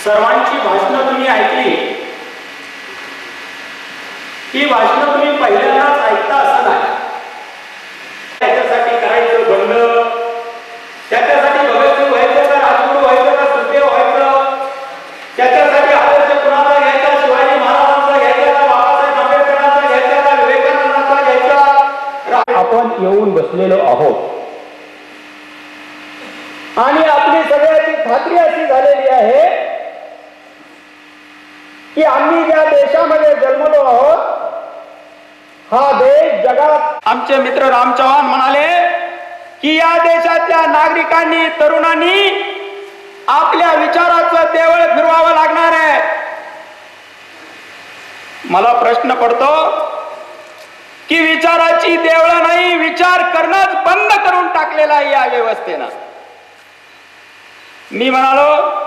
सर्वांची भाषणं तुम्ही ऐकली. ही भाषणं तुम्ही पहिल्यांदाच ऐकता असं नाही. त्याच्यासाठी करायचं बंड, त्याच्यासाठी भगतसिंग व्हायचं का राजगुरू व्हायचं का सुखदेव व्हायचं, त्याच्यासाठी आदर्श कुणाचा घ्यायचा, शिवाजी महाराजांचा घ्यायचा का बाबासाहेब आंबेडकरांचा घ्यायचा का विवेकानंदांचा घ्यायचा. आपण येऊन बसलेलो आहोत आणि आपली सगळ्याची खात्री अशी झालेली आहे की आम्ही ज्या देशामध्ये जन्मलो आहोत हा देश जगात. आमचे मित्र राम चव्हाण म्हणाले की या देशातल्या नागरिकांनी, तरुणांनी आपल्या विचाराचं देवळ फिरवावं लागणार आहे. मला प्रश्न पडतो की विचाराची देवळं नाही, विचार करणंच बंद करून टाकलेला आहे या व्यवस्थेनं. मी म्हणालो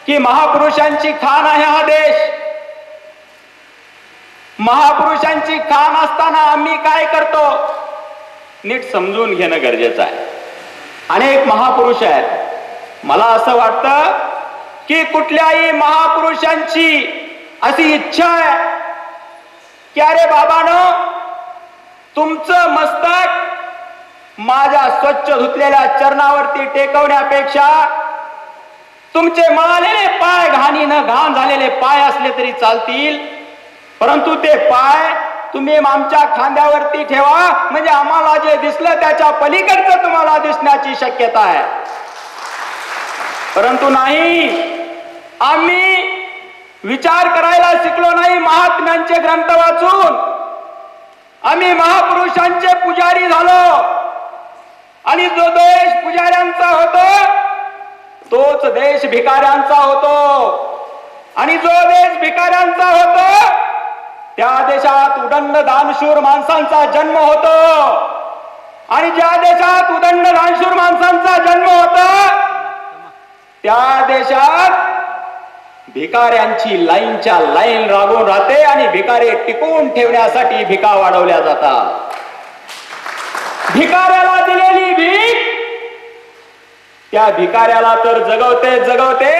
की महापुरुषांची खाण आहे हा देश. महापुरुषांची खाण असताना आम्ही काय करतो नीट समजून घेणं गरजेचं आहे. अनेक महापुरुष आहेत. मला असं वाटतं की कुठल्याही महापुरुषांची अशी इच्छा आहे की अरे बाबानो, तुमचं मस्तक माझ्या स्वच्छ धुतलेल्या चरणावरती टेकवण्यापेक्षा तुमचे मळालेले पाय, घाणीनं घाण झालेले पाय असले तरी चालतील, परंतु ते पाय तुम्ही आमच्या खांद्यावरती ठेवा, म्हणजे आम्हाला जे दिसलं त्याच्या पलीकडचं तुम्हाला दिसण्याची शक्यता आहे. परंतु नाही, आम्ही विचार करायला शिकलो नाही महात्म्यांचे ग्रंथ वाचून. आम्ही महापुरुषांचे पुजारी झालो आणि जो देश पुजाऱ्यांचा होतो तोच देश भिकाऱ्यांचा होतो. आणि जो देश भिकाऱ्यांचा होतो त्या देशात उदंड दानशूर माणसांचा जन्म होतो. आणि ज्या देशात उदंड दानशूर माणसांचा जन्म होतो त्या देशात भिकाऱ्यांची लाईनच्या लाईन लागून राहते आणि भिकारे टिकवून ठेवण्यासाठी भिका वाढवल्या जातात. भिकाऱ्याला दिलेली भीक त्या भिकाऱ्याला तर जगवते,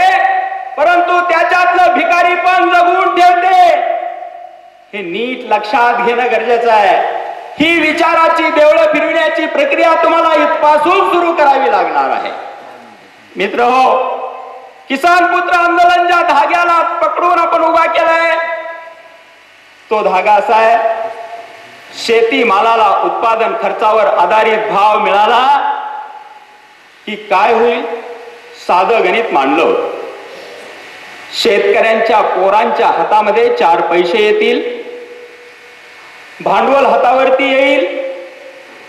परंतु त्याच्यातलं भिकारी पण जगवून ठेवते. हे नीट लक्षात घेणं गरजेचं आहे. ही विचाराची देवळं फिरविण्याची प्रक्रिया तुम्हाला इथपासून सुरू करावी लागणार आहे. मित्र हो, किसान पुत्र आंदोलन ज्या धाग्याला पकडून आपण उभा केलाय तो धागा असा आहे, शेतीमालाला उत्पादन खर्चावर आधारित भाव मिळाला की काय होईल. साधं गणित मांडलं. शेतकऱ्यांच्या पोरांच्या हातामध्ये 4 पैसे येतील, भांडवल हातावरती येईल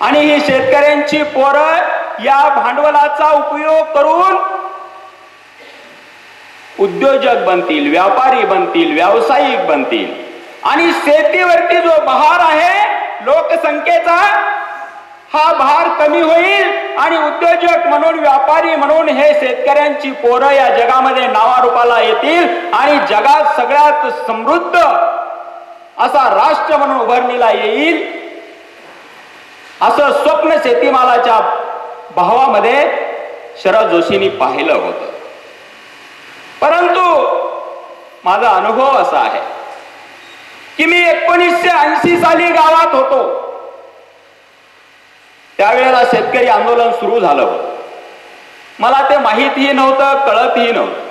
आणि ही शेतकऱ्यांची पोरं या भांडवलाचा उपयोग करून उद्योजक बनतील, व्यापारी बनतील, व्यावसायिक बनतील. आणि शेतीवरती जो भार आहे लोकसंख्येचा, हा भार कमी होईल आणि उद्योजक म्हणून, व्यापारी म्हणून हे शेतकऱ्यांची पोरं या जगामध्ये नावारूपाला येतील आणि जगात सगळ्यात समृद्ध असा राष्ट्र म्हणून उभारणीला येईल. असं स्वप्न शेतीमालाच्या भावामध्ये शरद जोशींनी पाहिलं होतं. परंतु माझा अनुभव असा आहे की मी 1980 साली गावात होतो. त्यावेळेला शेतकरी आंदोलन सुरू झालं होतं. मला ते माहितही नव्हतं, कळतही नव्हतं.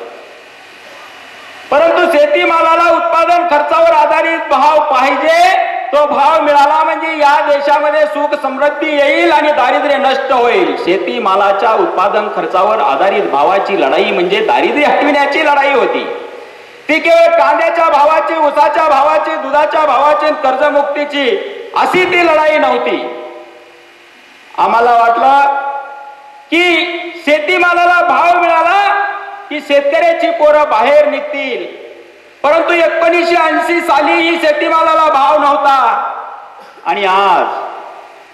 परंतु शेतीमालाला उत्पादन खर्चावर आधारित भाव पाहिजे. तो भाव मिळाला म्हणजे या देशामध्ये सुख समृद्धी येईल आणि दारिद्र्य नष्ट होईल. शेतीमालाच्या उत्पादन खर्चावर आधारित भावाची लढाई म्हणजे दारिद्र्य हटविण्याची लढाई होती. ती केवळ कांद्याच्या भावाची, ऊसाच्या भावाची, दुधाच्या भावाची, कर्जमुक्तीची अशी ती लढाई नव्हती. आम्हाला वाटलं की शेतीमालाला भाव मिळाला की शेतकऱ्याची पोरं बाहेर निघतील. परंतु 1980 साली ही शेतीमालाला भाव नव्हता. आणि आज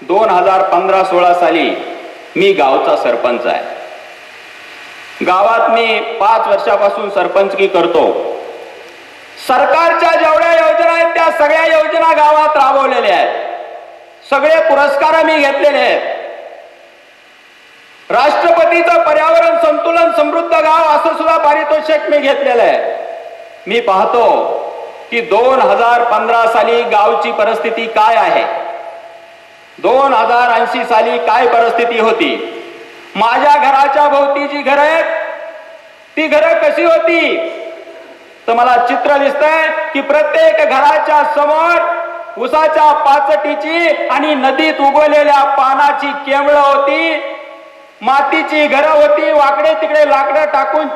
2015-16 साली मी गावचा सरपंच आहे. गावात मी 5 वर्षापासून सरपंचकी करतो. सरकारच्या जेवढ्या योजना आहेत त्या सगळ्या योजना गावात राबवलेल्या आहेत. सगळे पुरस्कार मी घेतलेले आहेत. राष्ट्रपतीचं पर्यावरण संतुलन समृद्ध गाव असं सुद्धा पारितोषिक मी घेतलेलं आहे. मी पाहतो की 2015 साली गावची परिस्थिती काय आहे, 2080 साली काय परिस्थिती होती. माझ्या घराच्या भोवती जी घरं आहेत ती घरं कशी होती, तर मला चित्र दिसतंय की प्रत्येक घराच्या समोर उसाच्या पाचटीची आणि नदीत उगवलेल्या पानाची केवळ होती, मातीची घरं होती, वाकडे तिकडे लाकडं टाकून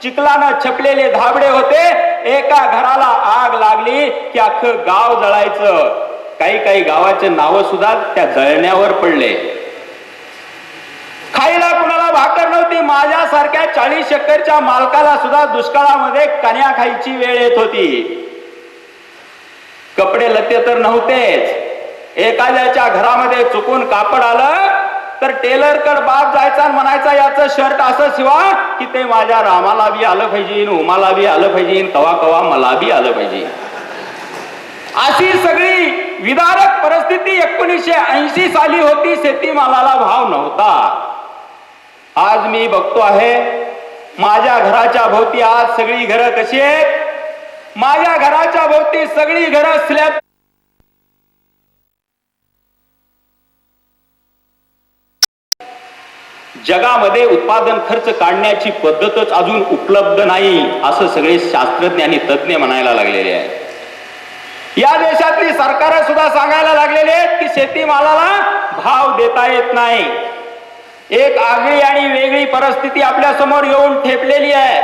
चिखलानं छपलेले धाबडे होते. एका घराला आग लागली की अख्खं गाव जळायचं. काही गावाचे नाव सुद्धा त्या जळण्यावर पडले. खायला कुणाला भाकर नव्हती. माझ्यासारख्या 40 एकरच्या मालकाला सुद्धा दुष्काळामध्ये कण्या खायची वेळ येत होती. कपडे लत्ते तर नव्हतेच. एखाद्याच्या घरामध्ये चुकून कापड आलं तर टेलर कड बाप जायचा आणि म्हणायचा याचं शर्ट असं शिवा की ते माझ्या रामाला बी आलं पाहिजे, उमाला बी आलं पाहिजे, कवा मला बी आलं पाहिजे. अशी सगळी विदारक परिस्थिती 1980 साली होती. शेतीमालाला भाव नव्हता. आज मी बघतो आहे माझ्या घराच्या भोवती आज सगळी घरं कशी आहेत. माझ्या घराच्या भोवती सगळी घरं स्लॅब जगामध्ये उत्पादन खर्च काढण्याची पद्धतच अजून उपलब्ध नाही असं सगळे शास्त्रज्ञ आणि तज्ञ म्हणायला लागलेले आहेत. या देशातली सरकार सुद्धा सांगायला लागलेले आहेत की शेतीमालाला भाव देता येत नाही. एक आगळी आणि वेगळी परिस्थिती आपल्या समोर येऊन ठेपलेली आहे.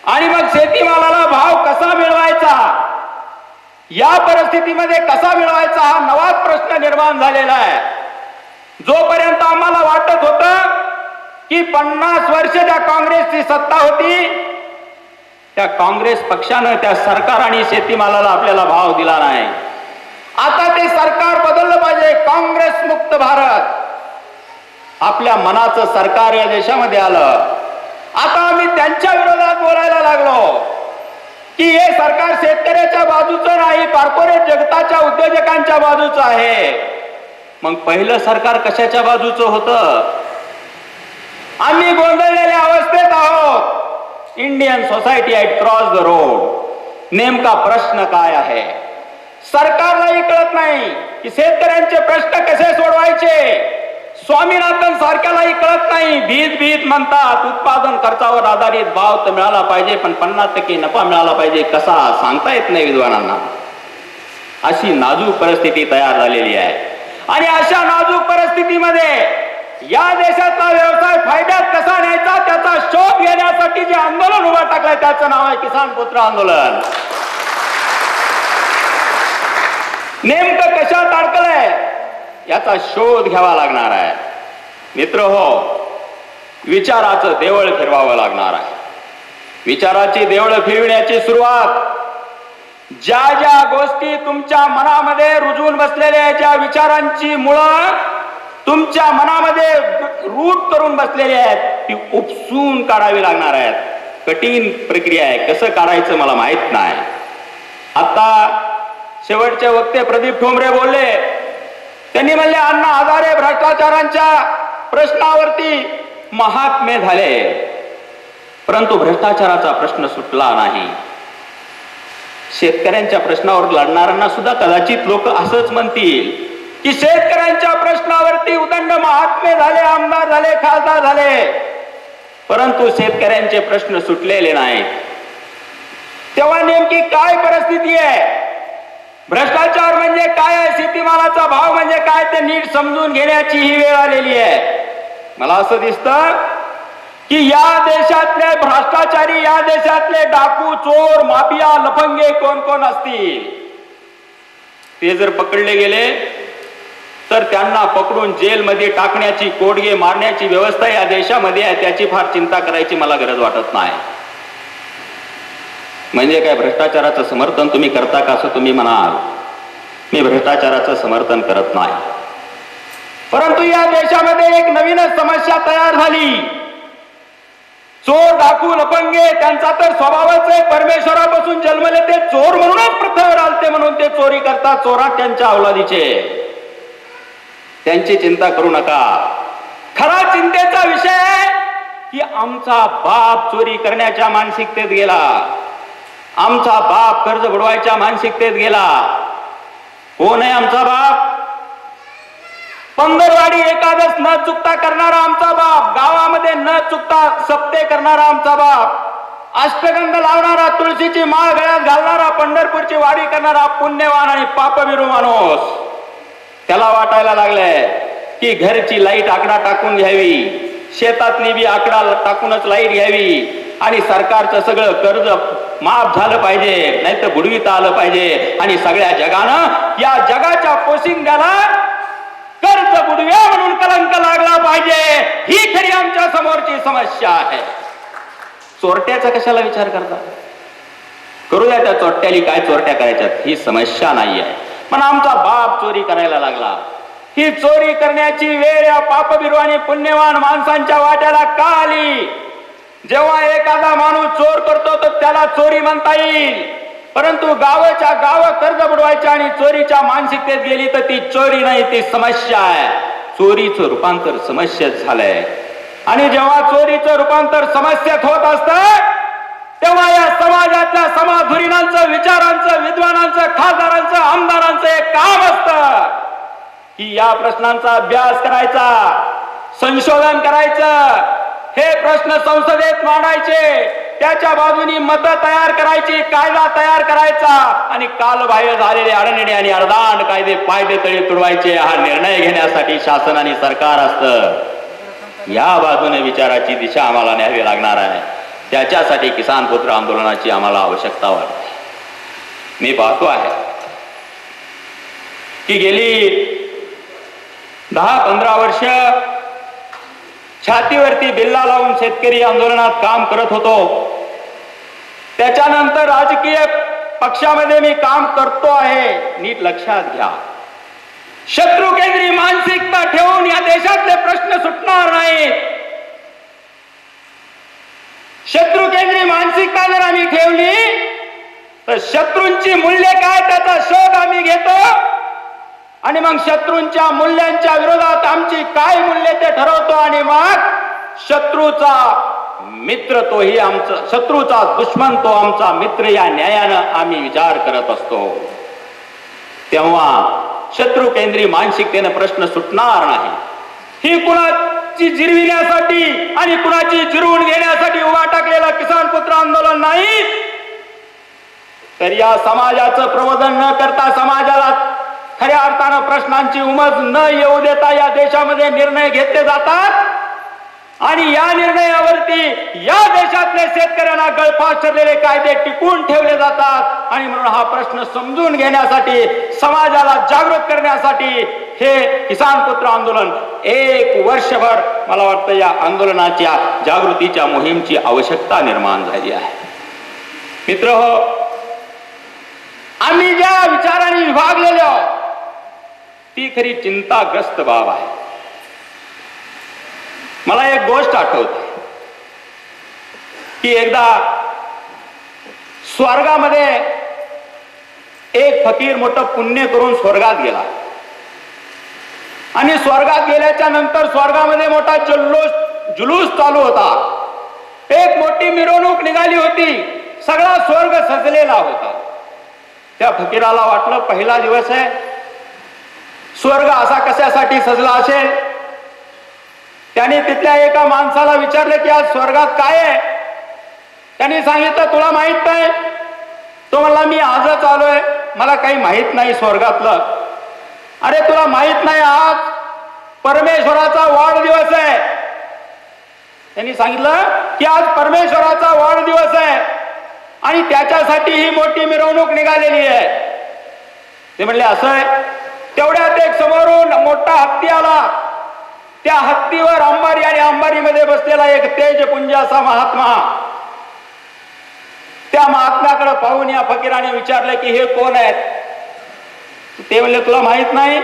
आणि मग शेतीमालाला भाव कसा मिळवायचा, या परिस्थितीमध्ये कसा मिळवायचा हा नवाच प्रश्न निर्माण झालेला आहे. जोपर्यंत आम्हाला वाटत होतं की 50 वर्ष ज्या काँग्रेसची सत्ता होती त्या काँग्रेस पक्षानं त्या सरकार आणि शेतीमालाला आपल्याला भाव दिला नाही. आता ते सरकार बदललं पाहिजे. काँग्रेस मुक्त भारत आपल्या मनाचं सरकार या देशामध्ये आलं. आता आम्ही त्यांच्या विरोधात बोलायला लागलो की हे सरकार शेतकऱ्याच्या बाजूचं नाही, कॉर्पोरेट जगताच्या उद्योजकांच्या बाजूचं आहे. मग पहिलं सरकार कशाच्या बाजूचं होतं. आम्ही गोंधळलेल्या अवस्थेत आहोत. Indian society at cross the road. नेमका प्रश्न काय आहे सरकारलाही कळत नाही की शेतकऱ्यांचे प्रश्न कसे सोडवायचे. स्वामीनाथन सारख्यालाही कळत नाही. भीत म्हणतात उत्पादन खर्चावर आधारित भाव तर मिळाला पाहिजे पण 50% नफा मिळाला पाहिजे. कसा सांगता येत नाही विद्वानांना. अशी नाजूक परिस्थिती तयार झालेली आहे. आणि अशा नाजूक परिस्थितीमध्ये या देशाचा व्यवसाय फायद्यात कसा न्यायचा त्याचा शोध घेण्यासाठी जे आंदोलन उभा टाकलंय त्याचं नाव आहे किसान पुत्र आंदोलन. नेमकं कशात अडकलंय याचा शोध घ्यावा लागणार आहे. मित्र हो, विचाराचं देवळ फिरवावं लागणार आहे. विचाराची देवळ फिरविण्याची सुरुवात ज्या ज्या गोष्टी तुमच्या मनामध्ये रुजून बसलेल्या ज्या विचारांची मुळं तुमच्या मनामध्ये रूट करून बसलेली आहेत ती उपसून काढावी लागणार आहेत. कठीण प्रक्रिया आहे. कसं काढायचं मला माहित नाही. आता शेवटचे वक्ते प्रदीप ठोंबरे बोलले. त्यांनी म्हणले अण्णा हजारे भ्रष्टाचारांच्या प्रश्नावरती महात्मे झाले परंतु भ्रष्टाचाराचा प्रश्न सुटला नाही. शेतकऱ्यांच्या प्रश्नावर लढणाऱ्यांना सुद्धा कदाचित लोक असंच म्हणतील की शेतकऱ्यांच्या प्रश्नावरती उदंड महात्मे झाले, आमदार झाले, खासदार झाले परंतु शेतकऱ्यांचे प्रश्न सुटलेले नाहीत. तेव्हा नेमकी काय परिस्थिती आहे, भ्रष्टाचार म्हणजे काय आहे, शेतीमालाचा भाव म्हणजे काय ते नीट समजून घेण्याची ही वेळ आलेली आहे. मला असं दिसतं की या देशातले भ्रष्टाचारी, या देशातले डाकू, चोर, माफिया, लफंगे कोण कोण असतील ते जर पकडले गेले तर त्यांना पकडून जेलमध्ये टाकण्याची, कोडगे मारण्याची व्यवस्था या देशामध्ये आहे. त्याची फार चिंता करायची मला गरज वाटत नाही. म्हणजे काय भ्रष्टाचाराचं समर्थन तुम्ही करता का असं तुम्ही म्हणाल. मी भ्रष्टाचाराचं समर्थन करत नाही. परंतु या देशामध्ये एक नवीनच समस्या तयार झाली. चोर, डाकू, लफंगे त्यांचा तर स्वभावच आहे. परमेश्वरापासून जन्मले ते चोर म्हणूनच पृथ्वीवर आलते म्हणून ते चोरी करतात. चोरात त्यांच्या अवलादीचे. त्यांची चिंता करू नका. खरा चिंतेचा विषय आहे की आमचा बाप चोरी करण्याच्या मानसिकतेत गेला, आमचा बाप कर्ज बुडवायच्या मानसिकतेत गेला. कोण आहे आमचा बाप? पंधरवाडी एकादश न चुकता करणारा आमचा बाप, गावामध्ये न चुकता सप्ते करणारा आमचा बाप, अष्टगंध लावणारा, तुळशीची माळ गळ्यात घालणारा, पंढरपूरची वाडी करणारा पुण्यवान आणि पापविरू माणूस. त्याला वाटायला लागलंय की घरची लाईट आकडा टाकून घ्यावी, शेतातली बी आकडा टाकूनच लाईट घ्यावी आणि सरकारचं सगळं कर्ज माफ झालं पाहिजे, नाही तर बुडवीत आलं पाहिजे. आणि सगळ्या जगानं या जगाच्या पोशिंद्याला कर्ज बुडव्या म्हणून कलंक लागला पाहिजे. ही खरी आमच्या समोरची समस्या आहे. चोरट्याचा कशाला विचार करता? करू द्या त्या चोरट्याली काय चोरट्या करायच्यात, ही समस्या नाही आहे. पण आमचा बाप चोरी करायला लागला. ही चोरी करण्याची वेळ या पापभिरू आणि पुण्यवान माणसांच्या वाट्याला का आली? जेव्हा एखादा माणूस चोर करतो तर त्याला चोरी म्हणता येईल, परंतु गावाच्या गाव कर्ज बुडवायच्या आणि चोरीच्या मानसिकतेत गेली तर ती चोरी नाही, ती समस्या आहे. चोरीचं रूपांतर समस्येत झालंय. आणि जेव्हा चोरीचं रूपांतर समस्येत होत असतं तेव्हा या समाजातल्या समाधुरीणांचं, विचारांचं, विद्वानांचं, खासदारांचं, आमदारांचं एक काम असतं की या प्रश्नांचा अभ्यास करायचा, संशोधन करायचं, हे प्रश्न संसदेत मांडायचे, त्याच्या बाजूनी मतं तयार करायची, कायदा तयार करायचा आणि कालबाह्य झालेले अडनिडे आणि अर्धांड कायदे पायदे तळी तुडवायचे. हा निर्णय घेण्यासाठी शासन आणि सरकार असतं. या बाजूने विचाराची दिशा आम्हाला न्यावी लागणार आहे. त्याच्यासाठी किसान पुत्र आंदोलनाची आम्हाला आवश्यकता वाटते. मी पाहतो आहे की गेली 10-15 वर्ष छातीवरती बिल्ला लावून शेतकरी आंदोलनात काम करत होतो. त्याच्यानंतर राजकीय पक्षामध्ये मी काम करतो आहे. नीट लक्षात घ्या, शत्रू केंद्री मानसिकता ठेवून या देशातले प्रश्न सुटणार नाहीत. शत्रू केंद्री मानसिकता जर आम्ही ठेवली तर शत्रूंची मूल्य काय त्याचा शोध आम्ही घेतो आणि मग शत्रूंच्या मूल्यांच्या विरोधात आमची काय मूल्य ते ठरवतो आणि मग शत्रूचा मित्र तोही आमचा, शत्रूचा दुश्मन तो आमचा मित्र, या न्यायानं आम्ही विचार करत असतो. तेव्हा शत्रू केंद्री मानसिकतेने प्रश्न सुटणार नाही. ही कुणाची जिरविण्यासाठी आणि कुणाची जिरवून घेण्यासाठी उभा टाकलेला किसान पुत्र आंदोलन नाही, तर या समाजाचं प्रबोधन न करता, समाजाला खऱ्या अर्थानं प्रश्नांची उमज न येऊ देता या देशामध्ये निर्णय घेतले जातात आणि या निर्णयावरती या देशातल्या शेतकऱ्यांना गळफास ठरलेले कायदे टिकून ठेवले जातात. आणि म्हणून हा प्रश्न समजून घेण्यासाठी, समाजाला जागृत करण्यासाठी हे किसान पुत्र आंदोलन 1 वर्षभर मला वाटतं या आंदोलनाच्या जागृतीच्या मोहीमची आवश्यकता निर्माण झाली आहे. मित्रहो, आम्ही ज्या विचारांनी विभागलेले आहोत ती खरी चिंताग्रस्त बाब आहे. मला एक गोष्ट आठवते की एकदा स्वर्गामध्ये एक फकीर मोठं पुण्य करून स्वर्गात गेला आणि स्वर्गात गेल्याच्या नंतर स्वर्गामध्ये मोठा जुलूस चालू होता. एक मोठी मिरवणूक निघाली होती. सगळा स्वर्ग सजलेला होता. त्या फकीराला वाटलं पहिला दिवस आहे, स्वर्ग असा कशासाठी सजला असेल. त्याने तिथल्या एका माणसाला विचारले की आज स्वर्गात काय आहे. त्यांनी सांगितलं तुला माहित नाही. तो म्हणला मी आजच आलोय, मला काही माहित नाही स्वर्गातलं. अरे तुला माहित नाही, आज परमेश्वराचा वाढदिवस आहे. त्यांनी सांगितलं की आज परमेश्वराचा वाढदिवस आहे आणि त्याच्यासाठी ही मोठी मिरवणूक निघालेली आहे. ते म्हणले असं आहे. तेवढ्यात एक समोरून मोठा हत्ती आला. त्या हत्तीवर अंबारी आणि अंबारीमध्ये बसलेला एक तेजपुंज असा महात्मा. त्या महात्म्याकडे पाहून या फकीराने विचारले की हे कोण आहेत. ते म्हणले तुला माहित नाही,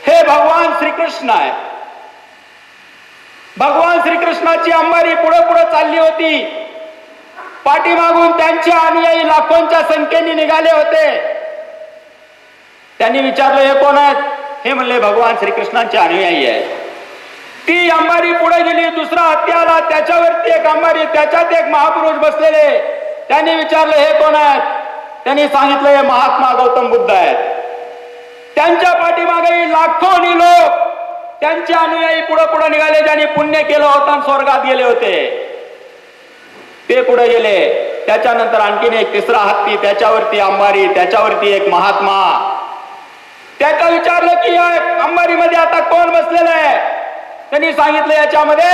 हे भगवान श्रीकृष्ण आहे. भगवान श्रीकृष्णाची अंबारी पुढे पुढे चालली होती. पाठीमागून त्यांचे अनुयायी लाखोंच्या संख्येने निघाले होते. त्यांनी विचारलं हे कोण आहेत. हे म्हणले भगवान श्रीकृष्णांचे अनुयायी आहेत. ती अंबारी पुढे गेली, दुसरा हत्ती आला, त्याच्यावरती एक अंबारी, त्याच्यात एक महापुरुष बसलेले. त्यांनी विचारलं हे कोण आहेत? त्यांनी सांगितलं हे महात्मा गौतम बुद्ध आहेत. त्यांच्या पाठीमागे लाखोनी लोक त्यांचे अनुयायी पुढे पुढे निघाले, ज्यांनी पुण्य केलं होतं आणि स्वर्गात गेले होते ते पुढे गेले. त्याच्यानंतर आणखीन एक तिसरा हत्ती, त्याच्यावरती अंबारी, त्याच्यावरती एक महात्मा. त्याला विचारलं की या अंबारीमध्ये आता कोण बसलेलं आहे? त्यांनी सांगितलं याच्यामध्ये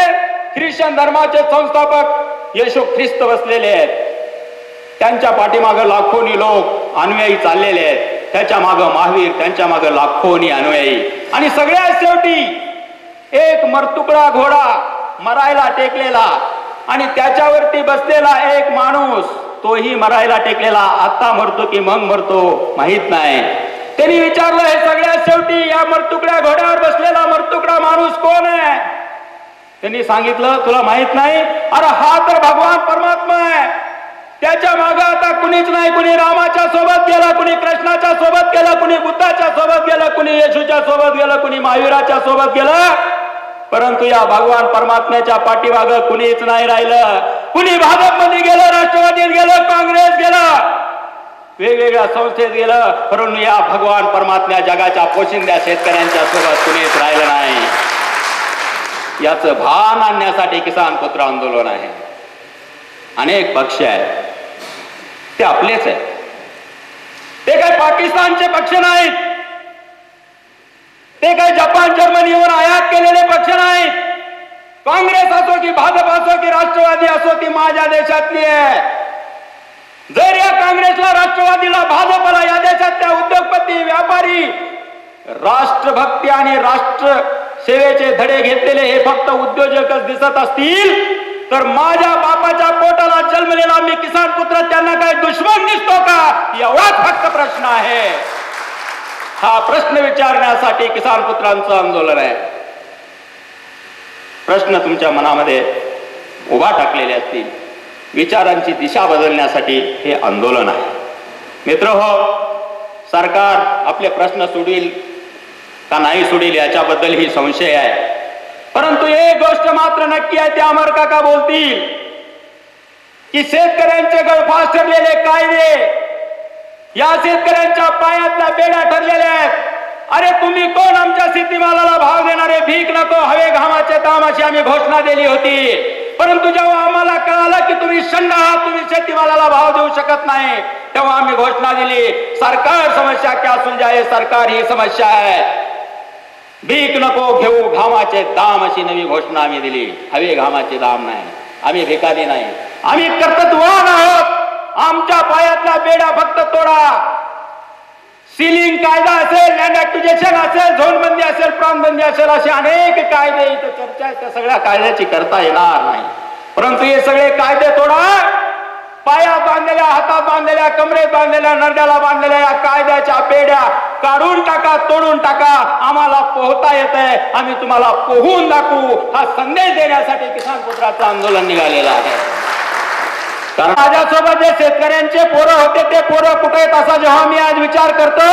ख्रिश्चन धर्माचे संस्थापक येशू ख्रिस्त बसलेले आहेत. त्यांच्या पाठीमागे लाखोनी लोक अनुयायी चाललेले आहेत. त्याच्या मागं महावीर, त्यांच्या मागं लाखोनी अनुयायी. आणि सगळ्यात शेवटी एक मरतुकडा घोडा मरायला टेकलेला आणि त्याच्यावरती बसलेला एक माणूस, तोही मरायला टेकलेला. आता मरतो की मग मरतो माहित नाही. त्यांनी विचारलं हे सगळ्यात शेवटी या मरतुकड्या घोड्यावर बसलेला मरतुकडा माणूस कोण आहे? त्यांनी सांगितलं तुला माहित नाही? अरे हा तर भगवान परमात्मा आहे. त्याच्या मागे आता कुणीच नाही. कुणी रामाच्या सोबत गेला, कुणी कृष्णाच्या सोबत गेलं, कुणी बुद्धाच्या सोबत गेलं, कुणी येशूच्या सोबत गेलं, कुणी महावीराच्या सोबत गेलं, परंतु या भगवान परमात्म्याच्या पाठीमागे कुणीच नाही राहिलं. कुणी भाजपमध्ये गेलं, राष्ट्रवादीत गेलं, काँग्रेस गेलं, वेगवेगळ्या संस्थेत गेलं, परंतु या भगवान परमात्म्या जगाच्या पोशिंद्या शेतकऱ्यांच्या सोबत कुणीच राहिलं नाही. याचं भान आणण्यासाठी किसान पुत्र आंदोलन आहे. अनेक पक्ष आहेत, ते आपलेच आहेत. ते काही पाकिस्तानचे पक्ष नाहीत, ते काही जपान जर्मनीवर आयात केलेले पक्ष नाहीत. काँग्रेस असो की भाजप असो की राष्ट्रवादी असो, ती माझ्या देशातली आहे. जर या काँग्रेसला, राष्ट्रवादीला, भाजपला या देशातल्या उद्योगपती, व्यापारी राष्ट्रभक्ती आणि राष्ट्र सेवेचे धडे घेतलेले हे फक्त उद्योजकच दिसत असतील, तर माझ्या बापाच्या पोटाला जन्मलेला मी किसान पुत्र त्यांना काय दुश्मन दिसतो का? एवढाच फक्त प्रश्न आहे. हा प्रश्न विचारण्यासाठी किसान पुत्रांचं आंदोलन आहे. प्रश्न तुमच्या मनामध्ये उभा टाकलेले असतील, विचारांची दिशा बदलण्यासाठी हे आंदोलन आहे. मित्रहो, सरकार आपले प्रश्न सोडील का नाही सोडील याच्याबद्दलही संशय आहे. परंतु एक गोष्ट मात्र नक्की आहे, ते अमर काका बोलतील की शेतकऱ्यांचे गळफास ठरलेले कायदे या शेतकऱ्यांच्या पायातल्या बेड्या ठरलेल्या आहेत. अरे तुम्ही कोण आमच्या शेतीमालाला भाव देणारे? भीक नको, हवे घामाचे दाम, अशी आम्ही घोषणा दिली होती. परंतु जेव्हा आम्हाला कळालं की तुम्ही शंड आहात, तुम्ही शेतीमालाला भाव देऊ शकत नाही, तेव्हा आम्ही घोषणा दिली, सरकार समस्या क्या सुलझाए, सरकार ही समस्या आहे. भीक नको घेऊ, घामाचे दाम, अशी नवी घोषणा आम्ही दिली. हवे घामाचे दाम नाही, आम्ही भिकारी नाही, आम्ही कर्तृत्ववान आहोत. आमच्या पायातल्या बेड्या फक्त तोडा. सिलिंग कायदा असेल, लँड ऍक्विजिशन असेल, झोनबंदी असेल, प्रांतबंदी असेल, असे अनेक कायदे इथं चर्चा आहे. त्या सगळ्या कायद्याची करता येणार नाही. परंतु हे सगळे कायदे तोडा. पायात बांधलेल्या, हातात बांधलेल्या, कमरेत बांधलेल्या, नरड्याला बांधलेल्या या कायद्याच्या बेड्या काढून टाका, तोडून टाका. आम्हाला पोहता येत आहे, आम्ही तुम्हाला पोहून दाखवू, हा संदेश देण्यासाठी किसान पुत्राचं आंदोलन निघालेलं आहे. कारण माझ्यासोबत जे शेतकऱ्यांचे पोरं होते ते पोरं कुठे आहेत असा जेव्हा मी आज विचार करतो,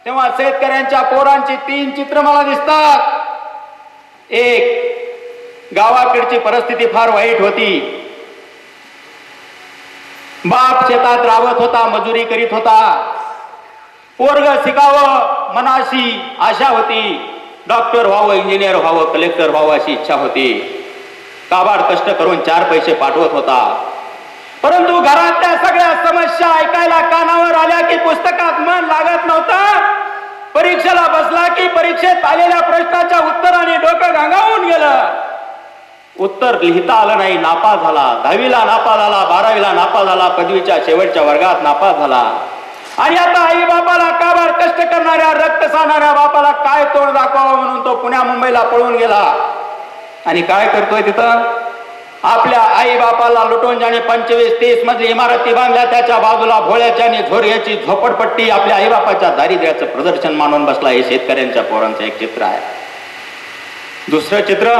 तेव्हा शेतकऱ्यांच्या पोरांची 3 चित्र मला दिसतात. एक, गावाकडची परिस्थिती फार वाईट होती. बाप शेतात राबत होता, मजुरी करीत होता. पोरग शिकावं मनाशी आशा होती. डॉक्टर व्हावं, इंजिनियर व्हावं, कलेक्टर व्हावं अशी इच्छा होती. काबाड कष्ट करून 4 पैसे पाठवत होता. परंतु घरातल्या सगळ्या समस्या ऐकायला कानावर आल्या की पुस्तकात मन लागत नव्हतं. परीक्षेला बसला की परीक्षेत आलेल्या प्रश्नाच्या उत्तराने डोकं घांगावून गेलं. उत्तर लिहिता आलं नाही, नापास झाला. 10वीला नापास झाला, 12वीला नापास झाला, पदवीच्या शेवटच्या वर्गात नापास झाला. आणि आता आई बापाला काबाड कष्ट करणाऱ्या, रक्त सांडणाऱ्या बापाला काय तोंड दाखवावं म्हणून तो पुण्या मुंबईला पळून गेला. आणि काय करतोय तिथं? आपल्या आई बापाला लुटून ज्याने 25-30 मजली इमारती बांधल्या, त्याच्या बाजूला भोळ्याची आणि झोर्याची झोपडपट्टी आपल्या आई बापाच्या दारिद्र्याचं प्रदर्शन मानून बसला. हे शेतकऱ्यांच्या पोरांचं एक चित्र आहे. दुसरं चित्र,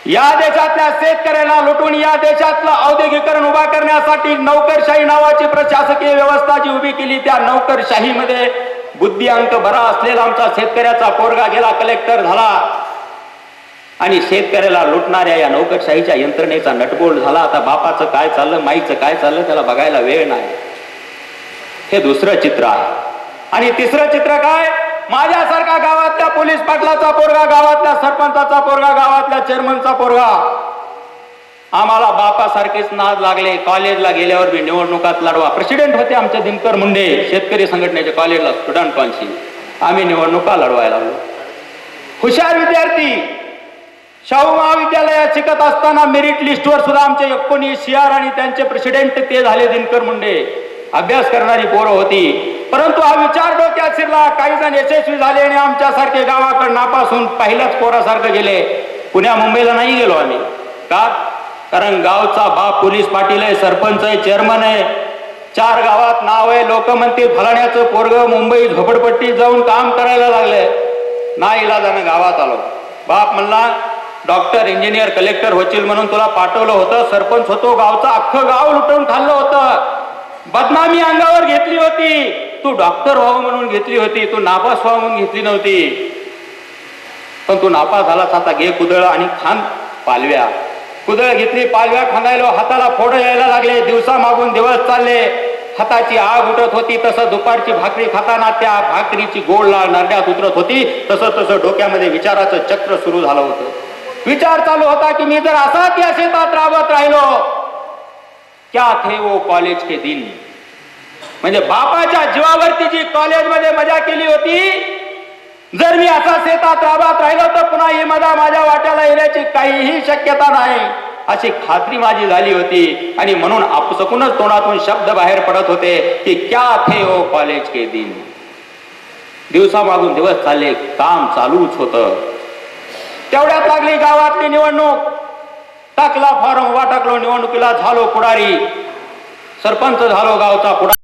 या देशातल्या शेतकऱ्याला लुटून या पोलिसातलं औद्योगिकरण उभा करण्यासाठी नौकरशाही नावाची प्रशासकीय व्यवस्था जी उभी केली, त्या नौकरशाहीमध्ये बुद्धिअंक बरा असलेला आमचा शेतकऱ्याचा पोरगा गेला कलेक्टर झाला. आणि शेतकऱ्याला लुटणाऱ्या या नोकरशाहीच्या यंत्रणेचा नटबोल्ड झाला. आता बापाचं काय चाललं, माईचं काय चाललं त्याला बघायला वेळ नाही. हे दुसरं चित्र आहे. आणि तिसरं चित्र काय, माझ्यासारखा गावातल्या पोलीस पाटलाचा पोरगा, गावातल्या सरपंचाचा पोरगा, गावातल्या चेअरमनचा पोरगा, आम्हाला बापासारखेच नाद लागले. कॉलेजला गेल्यावर मी निवडणुकात लढवा. प्रेसिडेंट होते आमचे दिनकर मुंडे शेतकरी संघटनेच्या कॉलेजला स्टुडंट कॉन्सी. आम्ही निवडणुका लढवायला लागलो. हुशार विद्यार्थी शाहू महाविद्यालयात शिकत असताना मेरिट लिस्टवर सुद्धा आमचे 19 CR आणि त्यांचे प्रेसिडेंट ते झाले दिनकर मुंडे. अभ्यास करणारी पोरं होती. परंतु हा विचार डोक्यात शिरला. काही जण यशस्वी झाले आणि आमच्यासारखे गावाकडे नापासून पहिल्याच पोरासारखं गेले. पुण्या मुंबईला नाही गेलो आम्ही. का? कारण गावचा बाप पोलीस पाटील आहे, सरपंच आहे, चेअरमन आहे, 4 गावात नाव आहे. लोक म्हणतील फलाण्याचं पोरग मुंबई झोपडपट्टीत जाऊन काम करायला लागले. नाही इलाजानं गावात आलो. बाप म्हणला डॉक्टर, इंजिनियर, कलेक्टर होतील म्हणून तुला पाठवलं होतं. सरपंच होतो, गावचं अख्खं गाव लुटून खाल्लं होतं. बदनामी अंगावर घेतली होती. तू डॉक्टर व्हावं म्हणून घेतली होती, तू नापास व्हावं म्हणून घेतली नव्हती. पण तू नापास झालास. आता घे कुदळ आणि खान पालव्या. कुदळ घेतली, पालव्या खांदायलो. हाताला फोड यायला लागले. दिवसा मागून दिवस चालले. हाताची आग उठत होती. तसं दुपारची भाकरी खाताना त्या भाकरीची गोड लाळ नरड्यात उतरत होती. तसं तसं डोक्यामध्ये विचाराचं चक्र सुरू झालं होतं. विचार चालू होता की मी जर असाच या शेतात राबत राहिलो, क्या थे वो कॉलेज के दिन. म्हणजे बापाच्या जीवावरती जी कॉलेजमध्ये मजा केली होती, जर मी असा शेतात राबत राहिलो तर पुन्हा ही मजा माझ्या वाट्याला येण्याची काहीही शक्यता नाही अशी खात्री माझी झाली होती. आणि म्हणून आपसकूनच तोंडातून शब्द बाहेर पडत होते की क्या थे वो कॉलेज के दिन. दिवसामागून दिवस चालले, काम चालूच होतं. तेवढ्यात लागली गावातली निवडणूक. टाकला फॉर्म, उभा टाकलो, निवडणुकीला झालो पुढारी, सरपंच झालो, गावचा पुढारी.